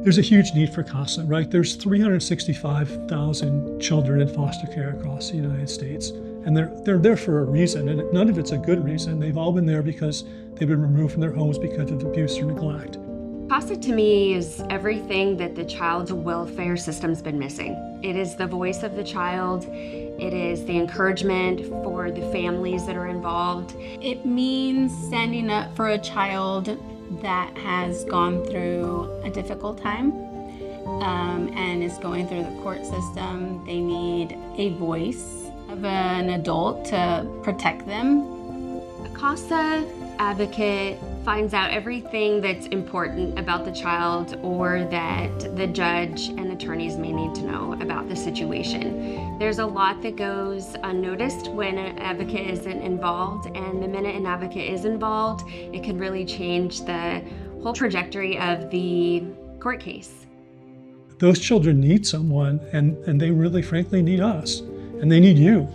There's a huge need for CASA, right? There's 365,000 children in foster care across the United States, and they're there for a reason, and none of it's a good reason. They've all been there because they've been removed from their homes because of abuse or neglect. CASA to me is everything that the child's welfare system's been missing. It is the voice of the child. It is the encouragement for the families that are involved. It means standing up for a child that has gone through a difficult time and is going through the court system. They need a voice of an adult to protect them. A CASA advocate finds out everything that's important about the child or that the judge and attorneys may need to know about the situation. There's a lot that goes unnoticed when an advocate isn't involved, and the minute an advocate is involved, it can really change the whole trajectory of the court case. Those children need someone, and they really, frankly, need us, and they need you.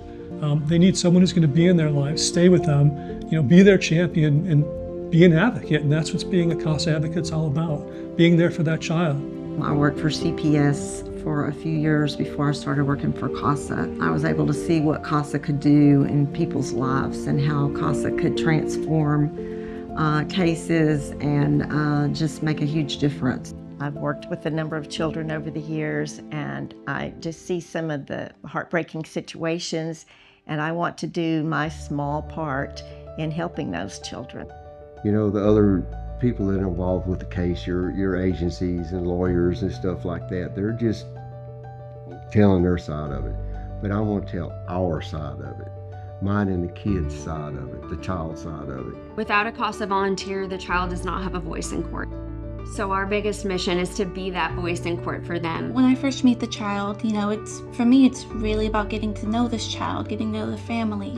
They need someone who's going to be in their lives, stay with them, be their champion, and be an advocate, and that's what being a CASA advocate's all about, being there for that child. I worked for CPS for a few years before I started working for CASA. I was able to see what CASA could do in people's lives and how CASA could transform cases and just make a huge difference. I've worked with a number of children over the years, and I just see some of the heartbreaking situations, and I want to do my small part in helping those children. The other people that are involved with the case, your agencies and lawyers and stuff like that, they're just telling their side of it. But I want to tell our side of it, mine and the kid's side of it, the child's side of it. Without a CASA volunteer, the child does not have a voice in court. So our biggest mission is to be that voice in court for them. When I first meet the child, for me, it's really about getting to know this child, getting to know the family,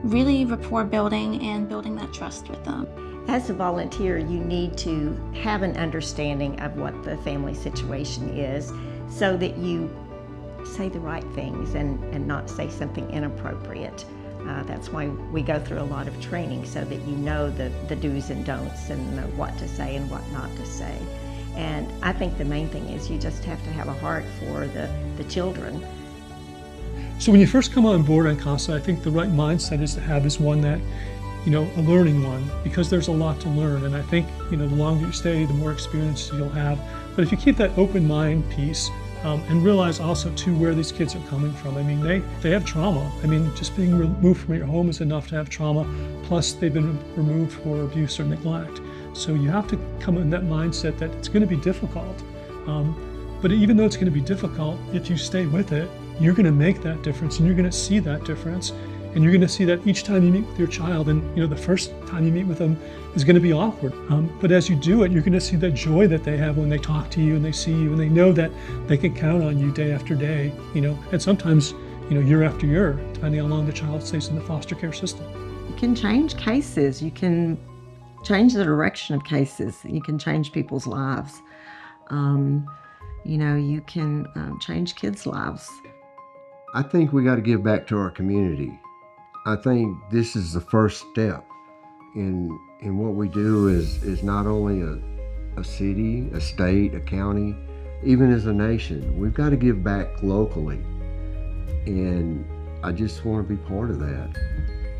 really rapport building and building that trust with them. As a volunteer, you need to have an understanding of what the family situation is so that you say the right things and not say something inappropriate. That's why we go through a lot of training so that you know the do's and don'ts and know what to say and what not to say. And I think the main thing is you just have to have a heart for the children. So when you first come on board on CASA, I think the right mindset is to have is one that, a learning one, because there's a lot to learn. And I think, the longer you stay, the more experience you'll have. But if you keep that open mind piece and realize also too where these kids are coming from. They have trauma. Just being removed from your home is enough to have trauma. Plus they've been removed for abuse or neglect. So you have to come in that mindset that it's going to be difficult. But even though it's going to be difficult, if you stay with it, you're going to make that difference, and you're going to see that difference, and you're going to see that each time you meet with your child. And the first time you meet with them is going to be awkward, but as you do it, you're going to see the joy that they have when they talk to you and they see you and they know that they can count on you day after day. And sometimes year after year, depending on how long the child stays in the foster care system. You can change cases. You can change the direction of cases. You can change people's lives. You can change kids' lives. I think we got to give back to our community. I think this is the first step in what we do is not only a city, a state, a county, even as a nation. We've got to give back locally, and I just want to be part of that.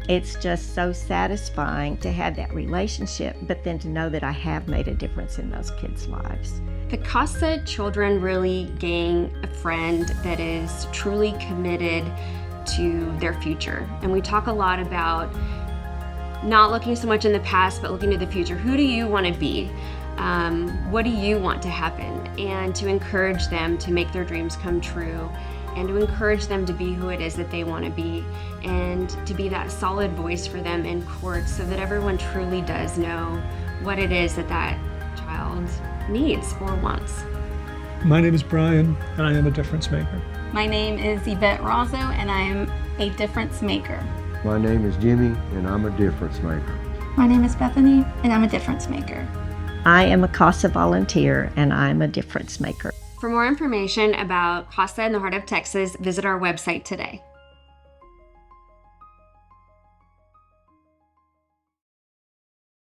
It's just so satisfying to have that relationship, but then to know that I have made a difference in those kids' lives. The CASA children really gain a friend that is truly committed to their future. And we talk a lot about not looking so much in the past, but looking to the future. Who do you want to be? What do you want to happen? And to encourage them to make their dreams come true, and to encourage them to be who it is that they want to be, and to be that solid voice for them in court so that everyone truly does know what it is that that child needs or wants. My name is Brian, and I am a difference maker. My name is Yvette Razzo, and I am a difference maker. My name is Jimmy, and I'm a difference maker. My name is Bethany, and I'm a difference maker. I am a CASA volunteer, and I'm a difference maker. For more information about CASA in the heart of Texas, visit our website today.